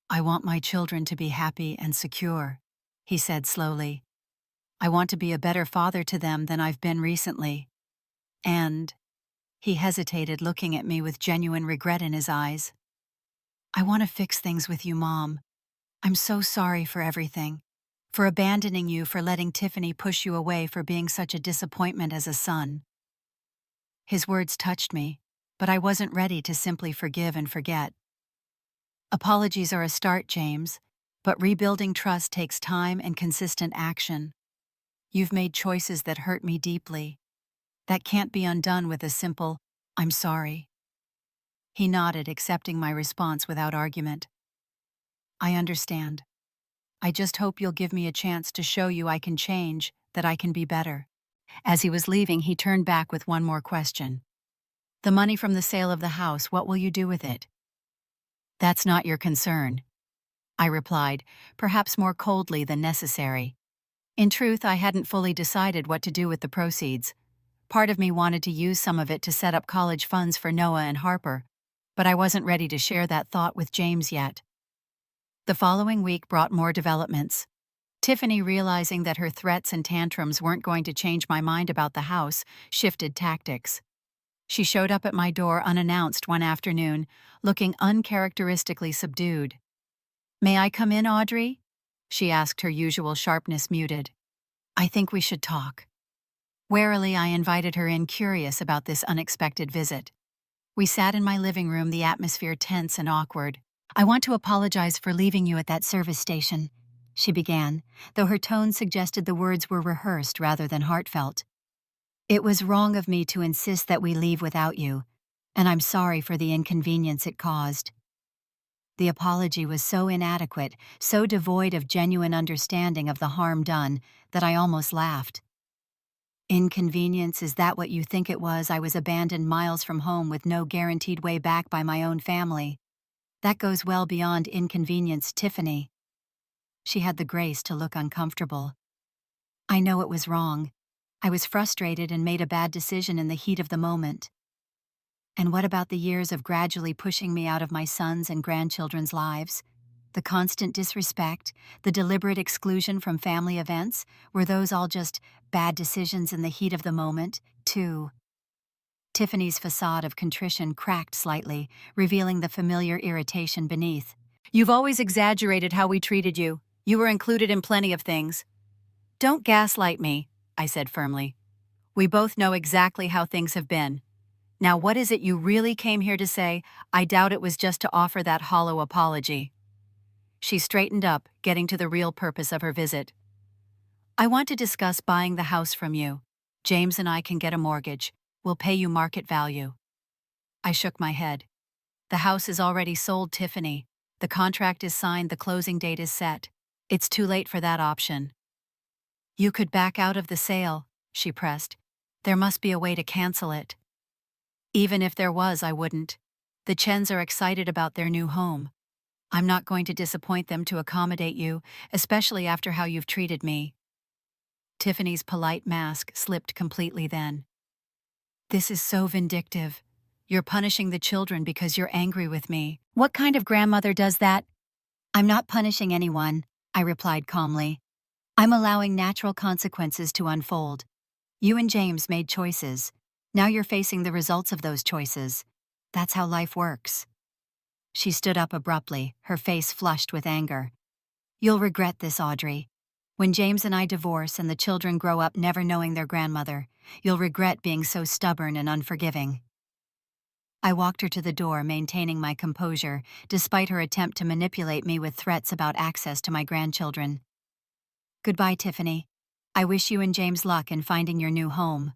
I want my children to be happy and secure, he said slowly. I want to be a better father to them than I've been recently. And he hesitated, looking at me with genuine regret in his eyes. I want to fix things with you, Mom. I'm so sorry for everything. For abandoning you, for letting Tiffany push you away, for being such a disappointment as a son. His words touched me, but I wasn't ready to simply forgive and forget. Apologies are a start, James, but rebuilding trust takes time and consistent action. You've made choices that hurt me deeply. That can't be undone with a simple, I'm sorry. He nodded, accepting my response without argument. I understand. I just hope you'll give me a chance to show you I can change, that I can be better. As he was leaving, he turned back with one more question. The money from the sale of the house, what will you do with it? That's not your concern, I replied, perhaps more coldly than necessary. In truth, I hadn't fully decided what to do with the proceeds. Part of me wanted to use some of it to set up college funds for Noah and Harper, but I wasn't ready to share that thought with James yet. The following week brought more developments. Tiffany, realizing that her threats and tantrums weren't going to change my mind about the house, shifted tactics. She showed up at my door unannounced one afternoon, looking uncharacteristically subdued. May I come in, Audrey? She asked, her usual sharpness muted. I think we should talk. Warily, I invited her in, curious about this unexpected visit. We sat in my living room, the atmosphere tense and awkward. I want to apologize for leaving you at that service station, she began, though her tone suggested the words were rehearsed rather than heartfelt. It was wrong of me to insist that we leave without you, and I'm sorry for the inconvenience it caused. The apology was so inadequate, so devoid of genuine understanding of the harm done, that I almost laughed. Inconvenience, is that what you think it was? I was abandoned miles from home with no guaranteed way back by my own family. That goes well beyond inconvenience, Tiffany. She had the grace to look uncomfortable. I know it was wrong. I was frustrated and made a bad decision in the heat of the moment. And what about the years of gradually pushing me out of my sons' and grandchildren's lives? The constant disrespect, the deliberate exclusion from family events, were those all just bad decisions in the heat of the moment, too? Tiffany's facade of contrition cracked slightly, revealing the familiar irritation beneath. You've always exaggerated how we treated you. You were included in plenty of things. Don't gaslight me, I said firmly. We both know exactly how things have been. Now, what is it you really came here to say? I doubt it was just to offer that hollow apology. She straightened up, getting to the real purpose of her visit. I want to discuss buying the house from you. James and I can get a mortgage. We'll pay you market value. I shook my head. The house is already sold, Tiffany. The contract is signed, the closing date is set. It's too late for that option. You could back out of the sale, she pressed. There must be a way to cancel it. Even if there was, I wouldn't. The Chens are excited about their new home. I'm not going to disappoint them to accommodate you, especially after how you've treated me. Tiffany's polite mask slipped completely then. This is so vindictive. You're punishing the children because you're angry with me. What kind of grandmother does that? I'm not punishing anyone, I replied calmly. I'm allowing natural consequences to unfold. You and James made choices. Now you're facing the results of those choices. That's how life works. She stood up abruptly, her face flushed with anger. You'll regret this, Audrey. When James and I divorce and the children grow up never knowing their grandmother, you'll regret being so stubborn and unforgiving. I walked her to the door, maintaining my composure, despite her attempt to manipulate me with threats about access to my grandchildren. Goodbye, Tiffany. I wish you and James luck in finding your new home.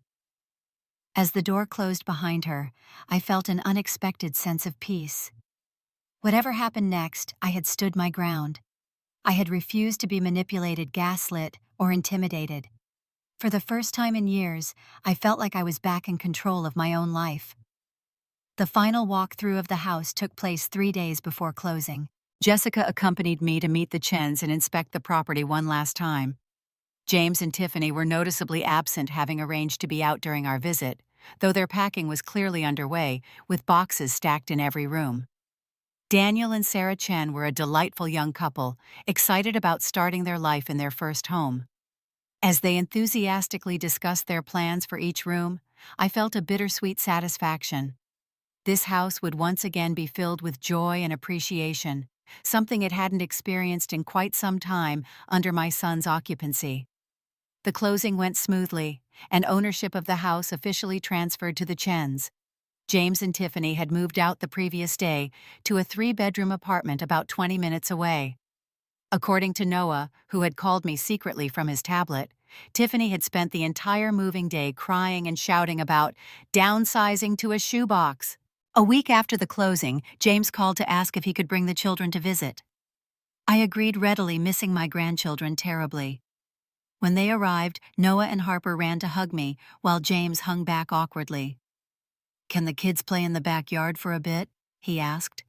As the door closed behind her, I felt an unexpected sense of peace. Whatever happened next, I had stood my ground. I had refused to be manipulated, gaslit, or intimidated. For the first time in years, I felt like I was back in control of my own life. The final walkthrough of the house took place 3 days before closing. Jessica accompanied me to meet the Chens and inspect the property one last time. James and Tiffany were noticeably absent, having arranged to be out during our visit, though their packing was clearly underway, with boxes stacked in every room. Daniel and Sarah Chen were a delightful young couple, excited about starting their life in their first home. As they enthusiastically discussed their plans for each room, I felt a bittersweet satisfaction. This house would once again be filled with joy and appreciation, something it hadn't experienced in quite some time under my son's occupancy. The closing went smoothly, and ownership of the house officially transferred to the Chens. James and Tiffany had moved out the previous day to a 3-bedroom apartment about 20 minutes away. According to Noah, who had called me secretly from his tablet, Tiffany had spent the entire moving day crying and shouting about downsizing to a shoebox. A week after the closing, James called to ask if he could bring the children to visit. I agreed readily, missing my grandchildren terribly. When they arrived, Noah and Harper ran to hug me, while James hung back awkwardly. "Can the kids play in the backyard for a bit?" he asked.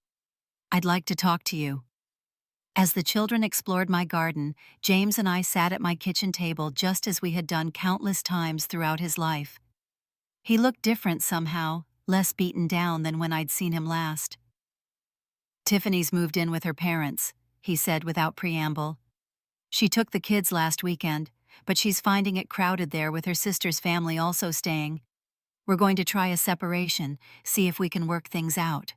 "I'd like to talk to you." As the children explored my garden, James and I sat at my kitchen table just as we had done countless times throughout his life. He looked different somehow, less beaten down than when I'd seen him last. "Tiffany's moved in with her parents," he said without preamble. "She took the kids last weekend, but she's finding it crowded there with her sister's family also staying. We're going to try a separation, see if we can work things out."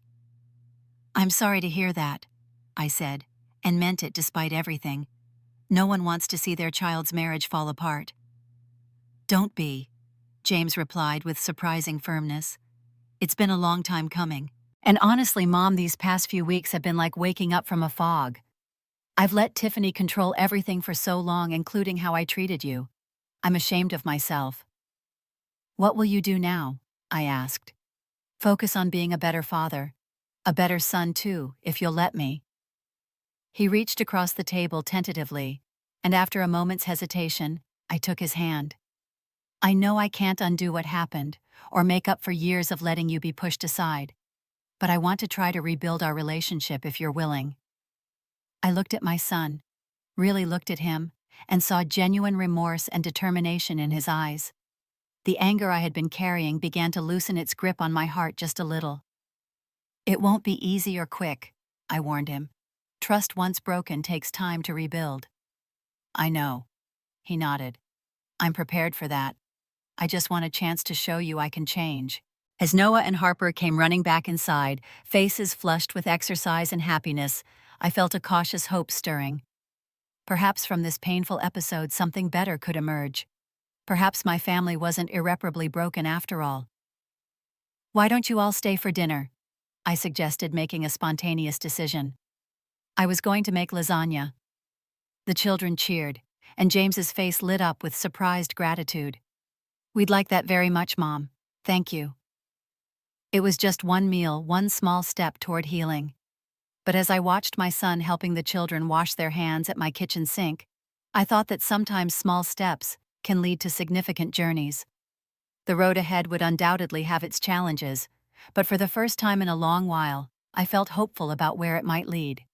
"I'm sorry to hear that," I said, and meant it despite everything. No one wants to see their child's marriage fall apart. "Don't be," James replied with surprising firmness. "It's been a long time coming. And honestly, Mom, these past few weeks have been like waking up from a fog. I've let Tiffany control everything for so long, including how I treated you. I'm ashamed of myself." "What will you do now?" I asked. "Focus on being a better father. A better son, too, if you'll let me." He reached across the table tentatively, and after a moment's hesitation, I took his hand. "I know I can't undo what happened, or make up for years of letting you be pushed aside, but I want to try to rebuild our relationship if you're willing." I looked at my son, really looked at him, and saw genuine remorse and determination in his eyes. The anger I had been carrying began to loosen its grip on my heart just a little. "It won't be easy or quick," I warned him. "Trust once broken takes time to rebuild." "I know," he nodded. "I'm prepared for that. I just want a chance to show you I can change." As Noah and Harper came running back inside, faces flushed with exercise and happiness, I felt a cautious hope stirring. Perhaps from this painful episode something better could emerge. Perhaps my family wasn't irreparably broken after all. "Why don't you all stay for dinner?" I suggested, making a spontaneous decision. I was going to make lasagna. The children cheered, and James's face lit up with surprised gratitude. "We'd like that very much, Mom. Thank you." It was just one meal, one small step toward healing. But as I watched my son helping the children wash their hands at my kitchen sink, I thought that sometimes small steps can lead to significant journeys. The road ahead would undoubtedly have its challenges, but for the first time in a long while, I felt hopeful about where it might lead.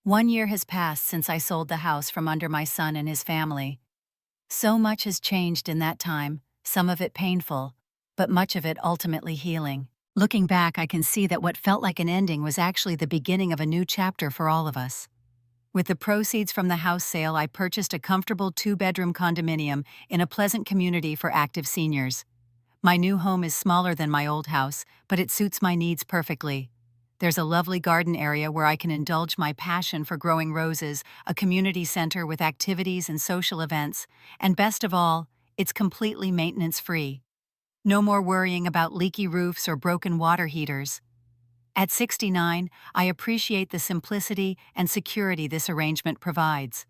1 year has passed since I sold the house from under my son and his family. So much has changed in that time, some of it painful, but much of it ultimately healing. Looking back, I can see that what felt like an ending was actually the beginning of a new chapter for all of us. With the proceeds from the house sale, I purchased a comfortable 2-bedroom condominium in a pleasant community for active seniors. My new home is smaller than my old house, but it suits my needs perfectly. There's a lovely garden area where I can indulge my passion for growing roses, a community center with activities and social events, and best of all, it's completely maintenance-free. No more worrying about leaky roofs or broken water heaters. At 69, I appreciate the simplicity and security this arrangement provides.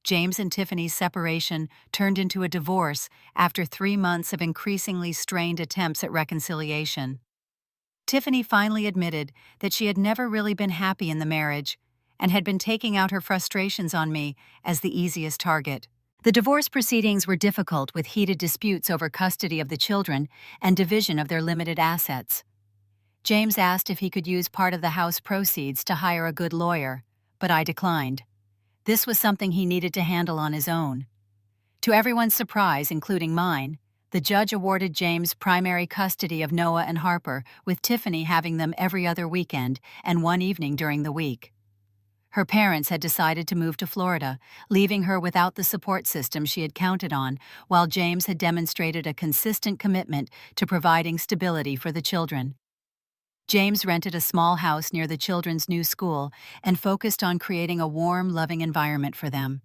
James and Tiffany's separation turned into a divorce after 3 months of increasingly strained attempts at reconciliation. Tiffany finally admitted that she had never really been happy in the marriage and had been taking out her frustrations on me as the easiest target. The divorce proceedings were difficult, with heated disputes over custody of the children and division of their limited assets. James asked if he could use part of the house proceeds to hire a good lawyer, but I declined. This was something he needed to handle on his own. To everyone's surprise, including mine, the judge awarded James primary custody of Noah and Harper, with Tiffany having them every other weekend and one evening during the week. Her parents had decided to move to Florida, leaving her without the support system she had counted on, while James had demonstrated a consistent commitment to providing stability for the children. James rented a small house near the children's new school and focused on creating a warm, loving environment for them.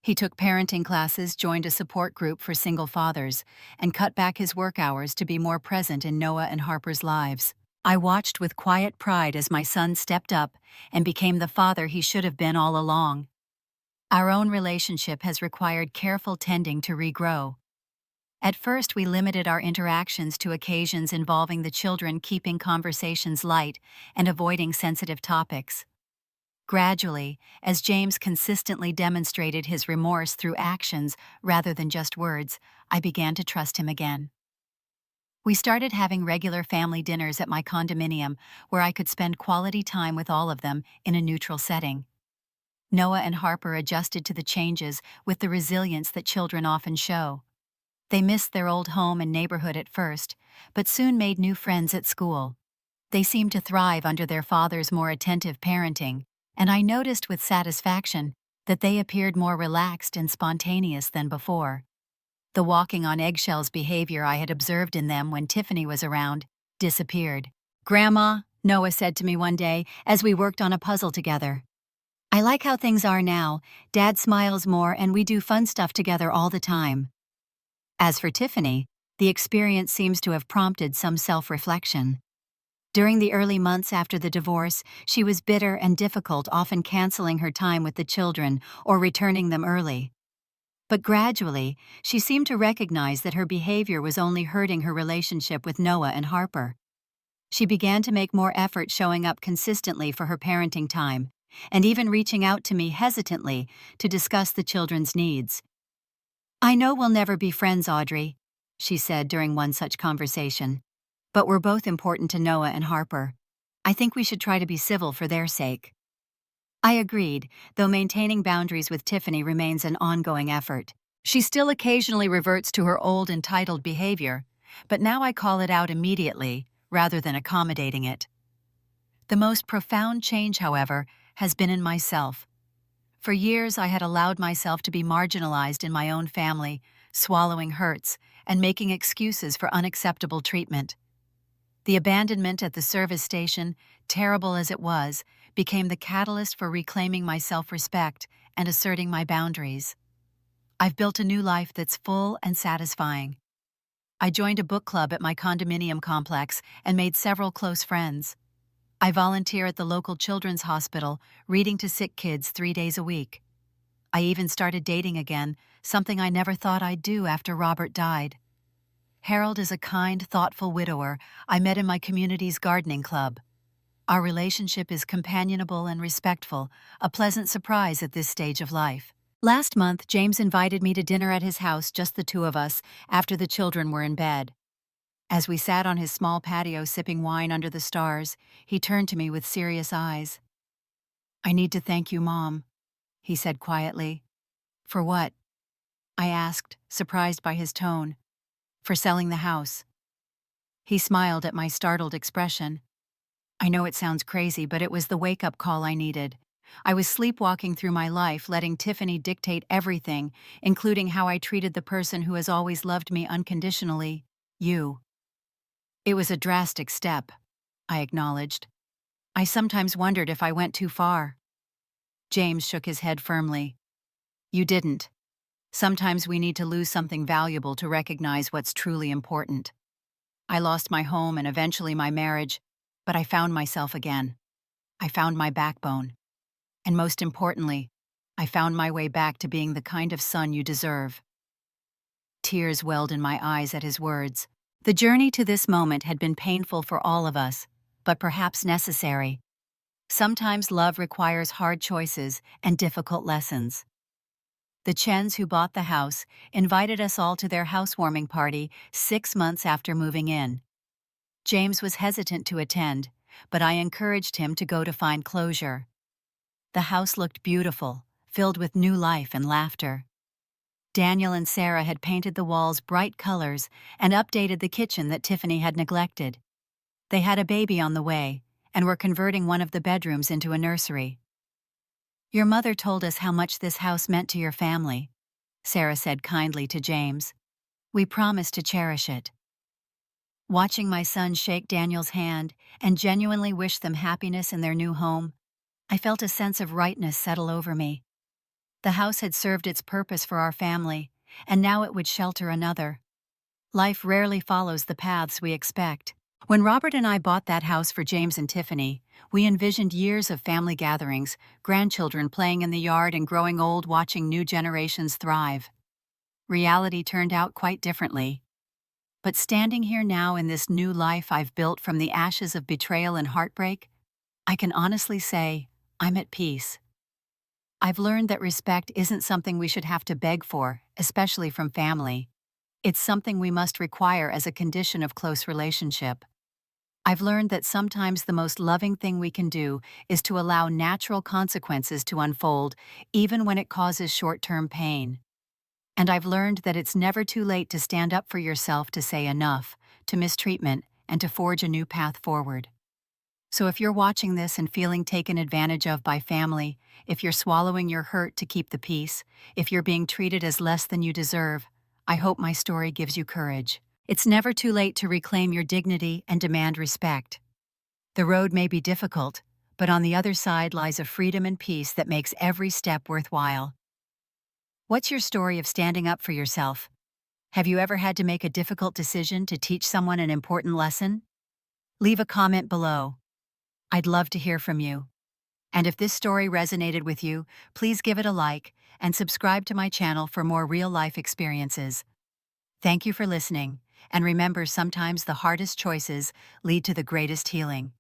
He took parenting classes, joined a support group for single fathers, and cut back his work hours to be more present in Noah and Harper's lives. I watched with quiet pride as my son stepped up and became the father he should have been all along. Our own relationship has required careful tending to regrow. At first, we limited our interactions to occasions involving the children, keeping conversations light and avoiding sensitive topics. Gradually, as James consistently demonstrated his remorse through actions rather than just words, I began to trust him again. We started having regular family dinners at my condominium, where I could spend quality time with all of them in a neutral setting. Noah and Harper adjusted to the changes with the resilience that children often show. They missed their old home and neighborhood at first, but soon made new friends at school. They seemed to thrive under their father's more attentive parenting, and I noticed with satisfaction that they appeared more relaxed and spontaneous than before. The walking on eggshells behavior I had observed in them when Tiffany was around disappeared. "Grandma," Noah said to me one day as we worked on a puzzle together, "I like how things are now. Dad smiles more and we do fun stuff together all the time." As for Tiffany, the experience seems to have prompted some self-reflection. During the early months after the divorce, she was bitter and difficult, often canceling her time with the children or returning them early. But gradually, she seemed to recognize that her behavior was only hurting her relationship with Noah and Harper. She began to make more effort, showing up consistently for her parenting time, and even reaching out to me hesitantly to discuss the children's needs. "I know we'll never be friends, Audrey," she said during one such conversation, "but we're both important to Noah and Harper. I think we should try to be civil for their sake." I agreed, though maintaining boundaries with Tiffany remains an ongoing effort. She still occasionally reverts to her old entitled behavior, but now I call it out immediately rather than accommodating it. The most profound change, however, has been in myself. For years, I had allowed myself to be marginalized in my own family, swallowing hurts and making excuses for unacceptable treatment. The abandonment at the service station, terrible as it was, became the catalyst for reclaiming my self-respect and asserting my boundaries. I've built a new life that's full and satisfying. I joined a book club at my condominium complex and made several close friends. I volunteer at the local children's hospital, reading to sick kids 3 days a week. I even started dating again, something I never thought I'd do after Robert died. Harold is a kind, thoughtful widower I met in my community's gardening club. Our relationship is companionable and respectful, a pleasant surprise at this stage of life. Last month, James invited me to dinner at his house, just the two of us, after the children were in bed. As we sat on his small patio sipping wine under the stars, he turned to me with serious eyes. "I need to thank you, Mom," he said quietly. "For what?" I asked, surprised by his tone. "For selling the house." He smiled at my startled expression. "I know it sounds crazy, but it was the wake-up call I needed. I was sleepwalking through my life, letting Tiffany dictate everything, including how I treated the person who has always loved me unconditionally, you." "It was a drastic step," I acknowledged. "I sometimes wondered if I went too far." James shook his head firmly. "You didn't. Sometimes we need to lose something valuable to recognize what's truly important." I lost my home and eventually my marriage, but I found myself again. I found my backbone. And most importantly, I found my way back to being the kind of son you deserve. Tears welled in my eyes at his words. The journey to this moment had been painful for all of us, but perhaps necessary. Sometimes love requires hard choices and difficult lessons. The Chens who bought the house invited us all to their housewarming party 6 months after moving in. James was hesitant to attend, but I encouraged him to go to find closure. The house looked beautiful, filled with new life and laughter. Daniel and Sarah had painted the walls bright colors and updated the kitchen that Tiffany had neglected. They had a baby on the way and were converting one of the bedrooms into a nursery. "Your mother told us how much this house meant to your family," Sarah said kindly to James. "We promise to cherish it." Watching my son shake Daniel's hand and genuinely wish them happiness in their new home, I felt a sense of rightness settle over me. The house had served its purpose for our family, and now it would shelter another. Life rarely follows the paths we expect. When Robert and I bought that house for James and Tiffany, we envisioned years of family gatherings, grandchildren playing in the yard and growing old watching new generations thrive. Reality turned out quite differently. But standing here now in this new life I've built from the ashes of betrayal and heartbreak, I can honestly say I'm at peace. I've learned that respect isn't something we should have to beg for, especially from family. It's something we must require as a condition of close relationship. I've learned that sometimes the most loving thing we can do is to allow natural consequences to unfold, even when it causes short-term pain. And I've learned that it's never too late to stand up for yourself, to say enough to mistreatment, and to forge a new path forward. So if you're watching this and feeling taken advantage of by family, if you're swallowing your hurt to keep the peace, if you're being treated as less than you deserve, I hope my story gives you courage. It's never too late to reclaim your dignity and demand respect. The road may be difficult, but on the other side lies a freedom and peace that makes every step worthwhile. What's your story of standing up for yourself? Have you ever had to make a difficult decision to teach someone an important lesson? Leave a comment below. I'd love to hear from you. And if this story resonated with you, please give it a like and subscribe to my channel for more real-life experiences. Thank you for listening, and remember, sometimes the hardest choices lead to the greatest healing.